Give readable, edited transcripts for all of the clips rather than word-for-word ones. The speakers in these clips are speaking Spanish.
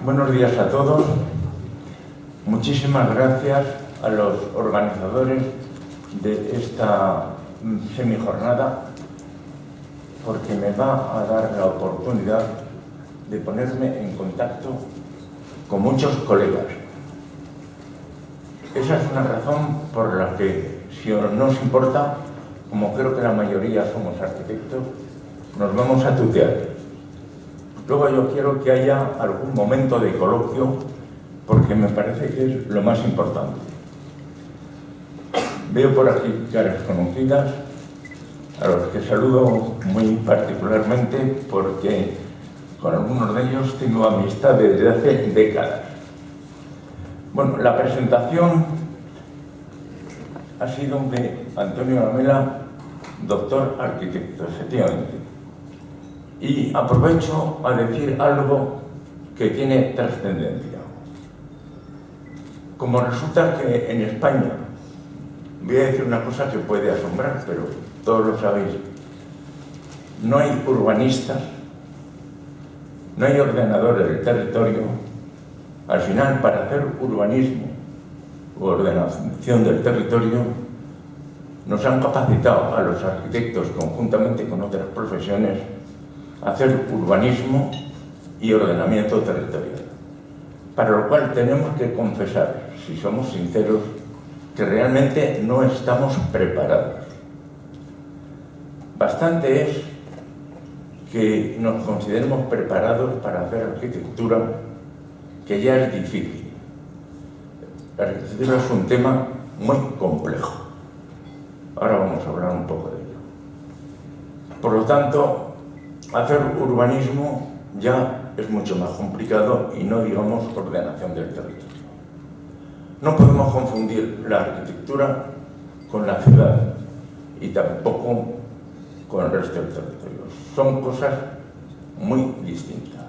Buenos días a todos. Muchísimas gracias a los organizadores de esta semijornada porque me va a dar la oportunidad de ponerme en contacto con muchos colegas. Esa es una razón por la que, si no os importa, como creo que la mayoría somos arquitectos, nos vamos a tutear. Luego yo quiero que haya algún momento de coloquio porque me parece que es lo más importante. Veo por aquí caras conocidas, a los que saludo muy particularmente porque con algunos de ellos tengo amistad desde hace décadas. Bueno, la presentación ha sido de Antonio Lamela, doctor arquitecto, efectivamente. Y aprovecho a decir algo que tiene trascendencia. Como resulta que en España, voy a decir una cosa que puede asombrar, pero todos lo sabéis, no hay urbanistas, no hay ordenadores del territorio. Al final, para hacer urbanismo o ordenación del territorio, nos han capacitado a los arquitectos conjuntamente con otras profesiones a hacer urbanismo y ordenamiento territorial. Para lo cual tenemos que confesar, si somos sinceros, que realmente no estamos preparados. Bastante es que nos consideremos preparados para hacer arquitectura, que ya es difícil. La arquitectura es un tema muy complejo. Ahora vamos a hablar un poco de ello. Por lo tanto, hacer urbanismo ya es mucho más complicado y no digamos ordenación del territorio. No podemos confundir la arquitectura con la ciudad y tampoco con el resto del territorio. Son cosas muy distintas.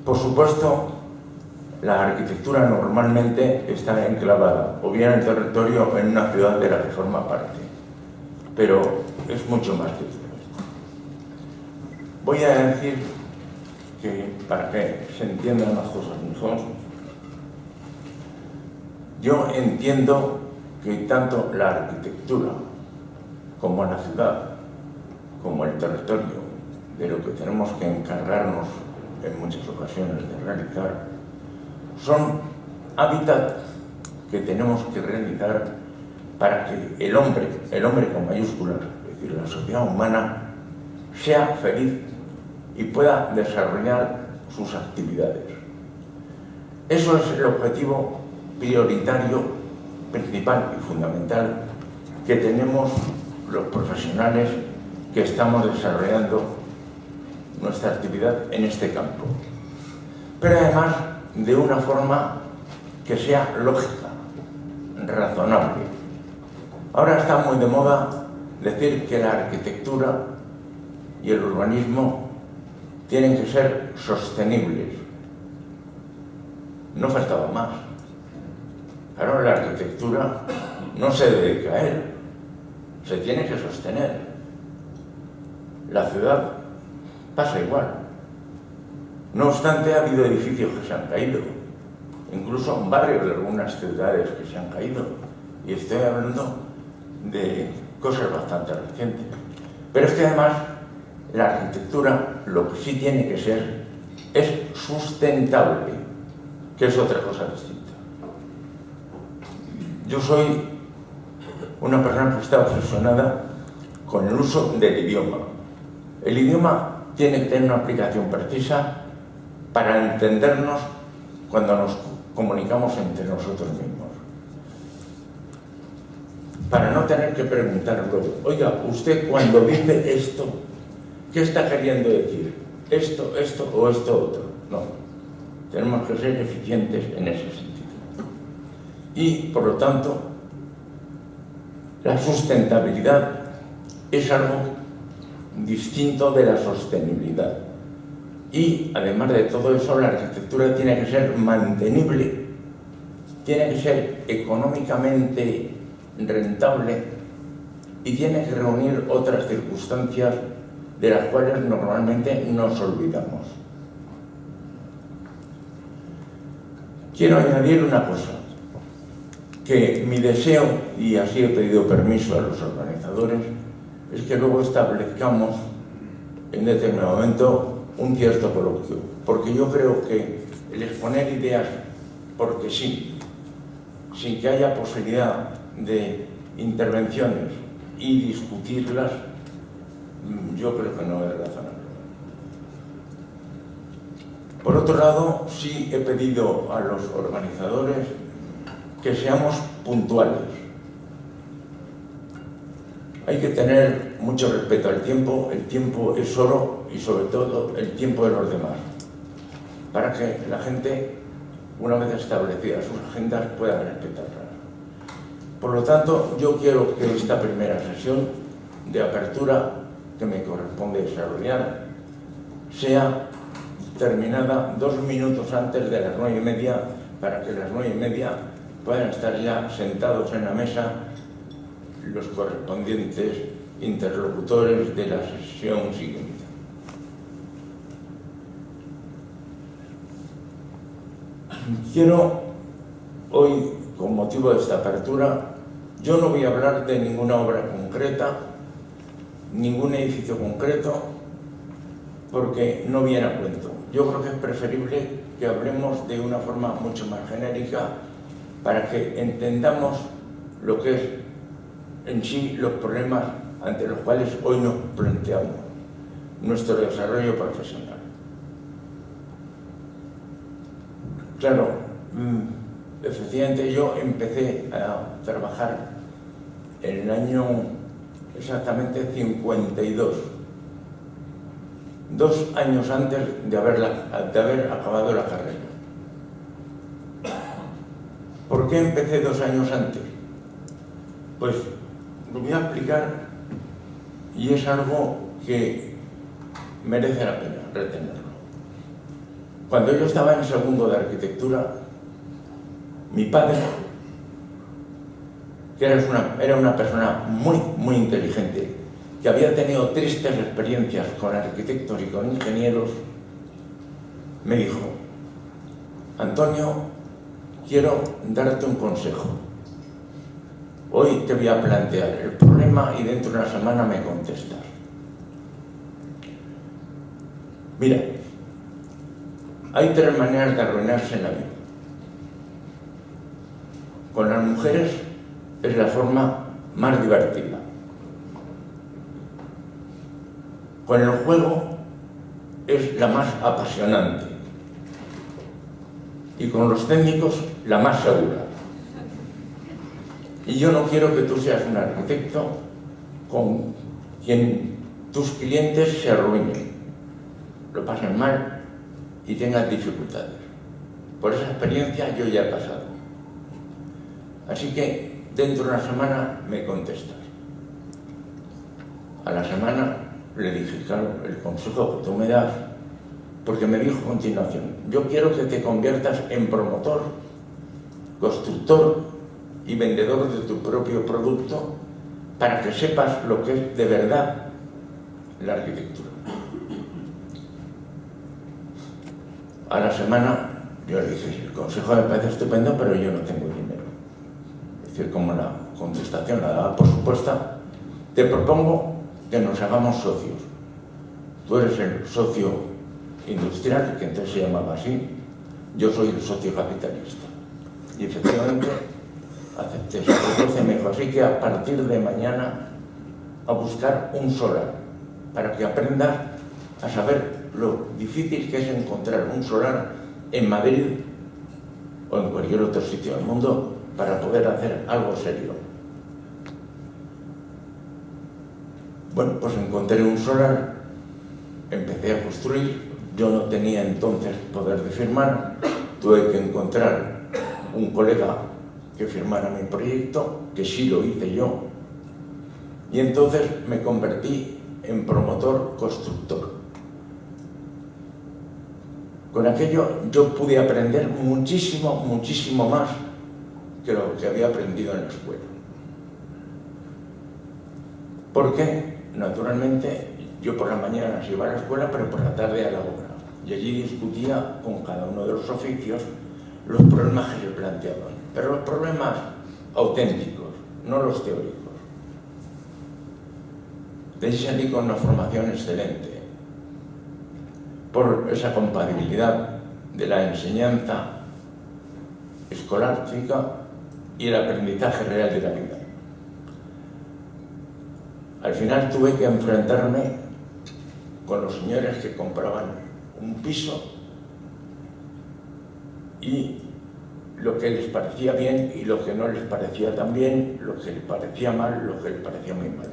Por supuesto, la arquitectura normalmente está enclavada o bien en el territorio o en una ciudad de la que forma parte, pero es mucho más que todo esto. Voy a decir que, para que se entiendan las cosas mejor, yo entiendo que tanto la arquitectura como la ciudad, como el territorio, de lo que tenemos que encargarnos en muchas ocasiones de realizar, son hábitats que tenemos que realizar para que el hombre con mayúsculas, es decir, la sociedad humana, sea feliz y pueda desarrollar sus actividades. Eso es el objetivo prioritario, principal y fundamental que tenemos los profesionales que estamos desarrollando nuestra actividad en este campo. Pero además de una forma que sea lógica, razonable. Ahora está muy de moda decir que la arquitectura y el urbanismo tienen que ser sostenibles. No faltaba más. Claro, la arquitectura no se debe caer, se tiene que sostener. La ciudad pasa igual. No obstante, ha habido edificios que se han caído, incluso en barrios de algunas ciudades que se han caído, y estoy hablando de cosas bastante recientes. Pero es que además la arquitectura lo que sí tiene que ser es sustentable, que es otra cosa distinta. Yo soy una persona que está obsesionada con el uso del idioma. El idioma tiene que tener una aplicación precisa para entendernos cuando nos comunicamos entre nosotros mismos. Para no tener que preguntar luego, oiga, usted cuando dice esto, ¿qué está queriendo decir? ¿Esto o esto otro? No. Tenemos que ser eficientes en ese sentido. Y, por lo tanto, la sustentabilidad es algo distinto de la sostenibilidad. Y, además de todo eso, la arquitectura tiene que ser mantenible, tiene que ser económicamente rentable y tiene que reunir otras circunstancias de las cuales normalmente nos olvidamos. Quiero añadir una cosa, que mi deseo, y así he pedido permiso a los organizadores, es que luego establezcamos en determinado momento un cierto coloquio, porque yo creo que el exponer ideas porque sí, sin que haya posibilidad de intervenciones y discutirlas, yo creo que no es razonable. Por otro lado, sí he pedido a los organizadores que seamos puntuales. Hay que tener mucho respeto al tiempo, el tiempo es oro y sobre todo el tiempo de los demás, para que la gente, una vez establecidas sus agendas, pueda respetarlas. Por lo tanto, yo quiero que esta primera sesión de apertura que me corresponde desarrollar sea terminada 2 minutos antes de las 9:30, para que a las 9:30 puedan estar ya sentados en la mesa los correspondientes interlocutores de la sesión siguiente. Quiero hoy, con motivo de esta apertura, yo no voy a hablar de ninguna obra concreta, ningún edificio concreto, porque no viene a cuento. Yo creo que es preferible que hablemos de una forma mucho más genérica para que entendamos lo que es en sí los problemas ante los cuales hoy nos planteamos nuestro desarrollo profesional. Claro, efectivamente yo empecé a trabajar en el año exactamente 52, 2 años antes de haber acabado la carrera. ¿Por qué empecé 2 años antes? Pues lo voy a explicar y es algo que merece la pena retenerlo. Cuando yo estaba en segundo de arquitectura, mi padre, que era una persona muy inteligente, que había tenido tristes experiencias con arquitectos y con ingenieros, me dijo: Antonio, quiero darte un consejo. Hoy te voy a plantear el problema y dentro de una semana me contestas. Mira, hay 3 maneras de arruinarse en la vida. Con las mujeres es la forma más divertida. Con el juego es la más apasionante. Y con los técnicos, la más segura. Y yo no quiero que tú seas un arquitecto con quien tus clientes se arruinen, lo pasen mal y tengan dificultades. Por esa experiencia yo ya he pasado. Así que dentro de una semana me contestas. A la semana le dije: claro, el consejo que tú me das, porque me dijo a continuación: yo quiero que te conviertas en promotor, constructor y vendedor de tu propio producto, para que sepas lo que es de verdad la arquitectura. A la semana yo le dije: el consejo me parece estupendo, pero yo no tengo dinero. Es decir, como la contestación la daba por supuesta, te propongo que nos hagamos socios. Tú eres el socio industrial, que entonces se llamaba así, yo soy el socio capitalista. Y efectivamente acepté esa propuesta y me dijo: así que a partir de mañana a buscar un solar, para que aprendas a saber lo difícil que es encontrar un solar en Madrid o en cualquier otro sitio del mundo para poder hacer algo serio. Bueno, pues encontré un solar, empecé a construir. Yo no tenía entonces poder de firmar, tuve que encontrar un colega que firmara mi proyecto, que sí lo hice yo, y entonces me convertí en promotor constructor. Con aquello yo pude aprender muchísimo más que lo que había aprendido en la escuela. Porque, naturalmente, yo por la mañana iba a la escuela, pero por la tarde a la obra. Y allí discutía con cada uno de los oficios los problemas que se planteaban, pero los problemas auténticos, no los teóricos. De ahí salí con una formación excelente, por esa compatibilidad de la enseñanza escolástica y el aprendizaje real de la vida. Al final tuve que enfrentarme con los señores que compraban un piso y lo que les parecía bien y lo que no les parecía tan bien, lo que les parecía mal, lo que les parecía muy mal.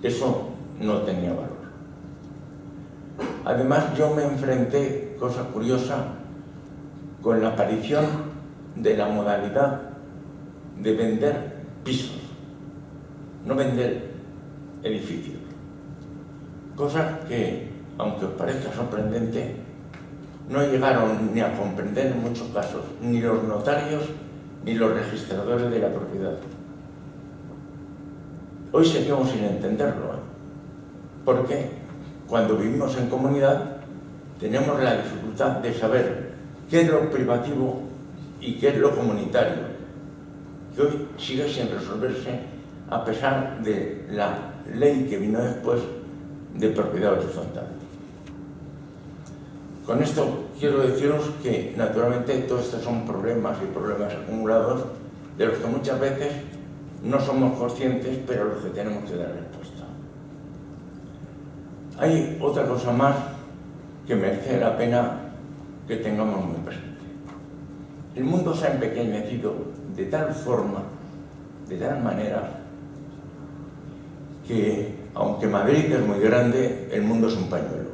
Eso no tenía valor. Además, yo me enfrenté, cosa curiosa, con la aparición de la modalidad de vender pisos, no vender edificios. Cosa que, aunque os parezca sorprendente, no llegaron ni a comprender en muchos casos ni los notarios ni los registradores de la propiedad. Hoy seguimos sin entenderlo, porque cuando vivimos en comunidad tenemos la dificultad de saber qué es lo privativo y qué es lo comunitario, que hoy sigue sin resolverse a pesar de la ley que vino después de propiedad horizontal. Con esto quiero deciros que, naturalmente, todos estos son problemas y problemas acumulados de los que muchas veces no somos conscientes, pero a los que tenemos que dar respuesta. Hay otra cosa más que merece la pena que tengamos muy presente. El mundo se ha empequeñecido de tal forma, de tal manera, que, aunque Madrid es muy grande, el mundo es un pañuelo.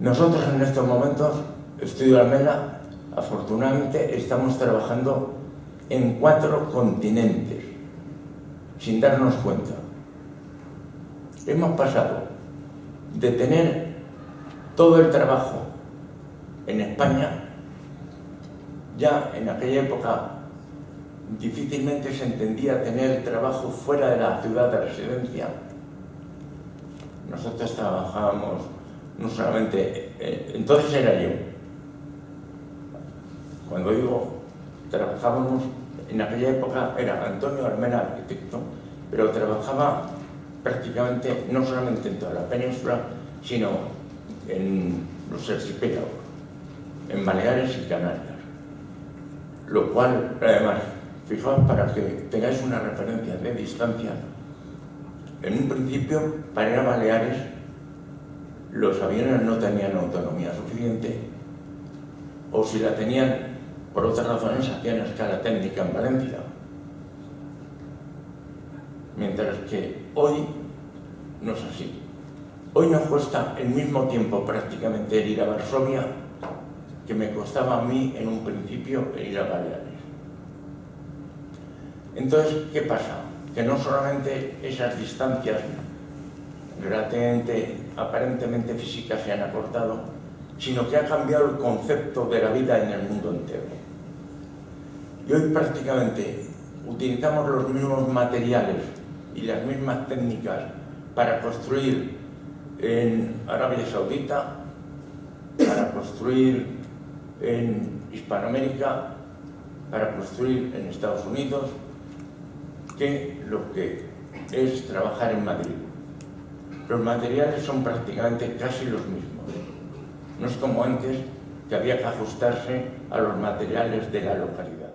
Nosotros en estos momentos, Estudio Almena, afortunadamente estamos trabajando en 4 continentes, sin darnos cuenta. Hemos pasado de tener todo el trabajo en España, ya en aquella época difícilmente se entendía tener trabajo fuera de la ciudad de residencia. Nosotros trabajábamos no solamente, entonces era yo. Cuando digo trabajábamos, en aquella época era Antonio Almena, arquitecto, pero trabajaba prácticamente no solamente en toda la península, sino en los archipiélagos, en Baleares y Canarias. Lo cual, además, fijaos, para que tengáis una referencia de distancia, en un principio, para ir a Baleares, los aviones no tenían autonomía suficiente, o si la tenían, por otras razones, hacían escala técnica en Valencia. Mientras que hoy no es así. Hoy nos cuesta el mismo tiempo prácticamente el ir a Varsovia que me costaba a mí en un principio el ir a Baleares. Entonces, ¿qué pasa? Que no solamente esas distancias relativamente, aparentemente físicas se han acortado, sino que ha cambiado el concepto de la vida en el mundo entero. Y hoy prácticamente utilizamos los mismos materiales y las mismas técnicas para construir en Arabia Saudita, para construir en Hispanoamérica, para construir en Estados Unidos, que lo que es trabajar en Madrid. Los materiales son prácticamente casi los mismos. No es como antes, que había que ajustarse a los materiales de la localidad.